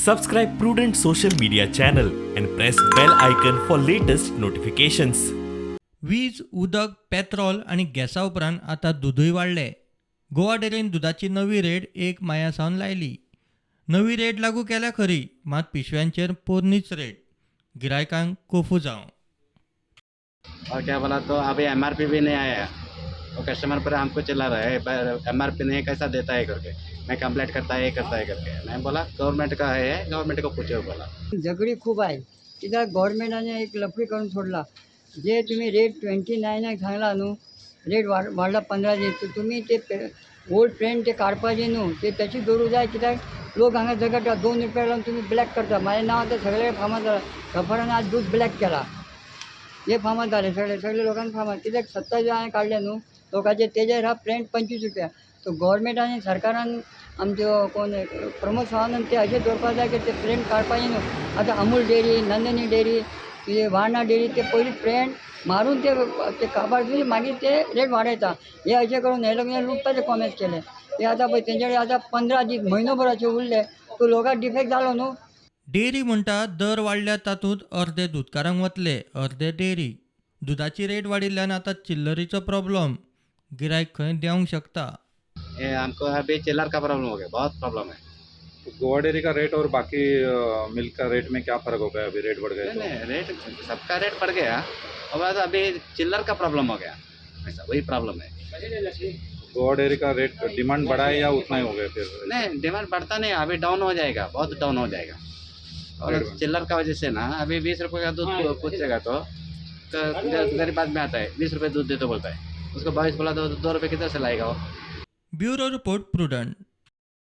Subscribe Prudent social media channel and press bell icon for latest notifications. वीज, उदक, petrol आणि गॅसा उपरांत आतां दूदय वाडलें. गोवा डेअरीन दुधाची नवी रेट 1 मायासावन लायली. नवी रेट लागू केल्या खरी, मात पिशव्यांचेर पोरनीच रेट. गिरायकांक कोफू जावं. और क्या बोला तो अभी एमआरपी भी नहीं आया है और कस्टमर पर हमको चिल्ला रहा है पर एमआरपी नहीं कैसा देता है करके मैं कंप्लेंट करता है करता है करके मैं बोला गवर्नमेंट का है गवर्नमेंट को पूछो बोला. झगडी खूप आहे. कित्याक गव्हर्मेंटाने एक लफडी करून सोडला. जे तुम्ही रेट 29 सांगला न्हू, रेट वाडला 15 तर तुम्ही ते ओल्ड ट्रेंड ते काडपाचे न्हू, ते तशी दवरूं जाय. कित्याक लोक हांगा झगडटा 2 रुपया लावन तुम्ही ब्लॅक करता. माझें नांव आतां सगळे फामाद जालां. सफरान आज दूध ब्लॅक केला. हे फामाद जाले सगळे लोकांक फामाद. कित्याक 27 हांवें काडले न्हू लोकांचे, तेजेर हा प्रेंट 25 रुपया. तो गव्हर्मेंटान सरकारान आमचो कोण प्रमोद सावंतान ते अशें दवरपा जाय की ते प्रेंट काडपाचें न्हू. आतां Amul dairy, Nandini dairy, Warna dairy ते पयलीं प्रेंट मारून ते काबार दिली, मागीर ते रेट वाडयता. हे अशें करून हे लोक लुटपाचे कॉमेस केले. ते आतां पळय तेंचे कडेन आतां 15 दीस म्हयनोभर अशें उरले. तो लोकांक डिफेक्ट जालो न्हू. डेअरी म्हणटा दर वाडल्या तातूंत अर्दे दूदकारांक वतले, अर्दे डेअरी. दुधाची रेट वाडिल्ल्यान आतां चिल्लरीचो प्रॉब्लम. गिरायक खंय देवंक शकता. ये हमको अभी चिल्लर का प्रॉब्लम हो गया, बहुत प्रॉब्लम है. तो गोवा डेयरी का रेट और बाकी मिल्क का रेट में क्या फ़र्क हो गया? अभी रेट बढ़ गए तो? नहीं रेट सबका रेट बढ़ गया और बाद अभी चिल्लर का प्रॉब्लम हो गया, ऐसा वही प्रॉब्लम है. गोवा डेयरी का रेट डिमांड बढ़ा है या उतना ही हो गया फिर? नहीं डिमांड बढ़ता नहीं, अभी डाउन हो जाएगा, बहुत डाउन हो जाएगा. और चिल्लर का वजह से ना अभी 20 रुपये का दूध पूछेगा तो गरीब आदमी आता है 20 रुपये दूध दे तो बोलता है, उसको 22 बोला तो 2 रुपये किधर से लाएगा वो. Bureau report prudent.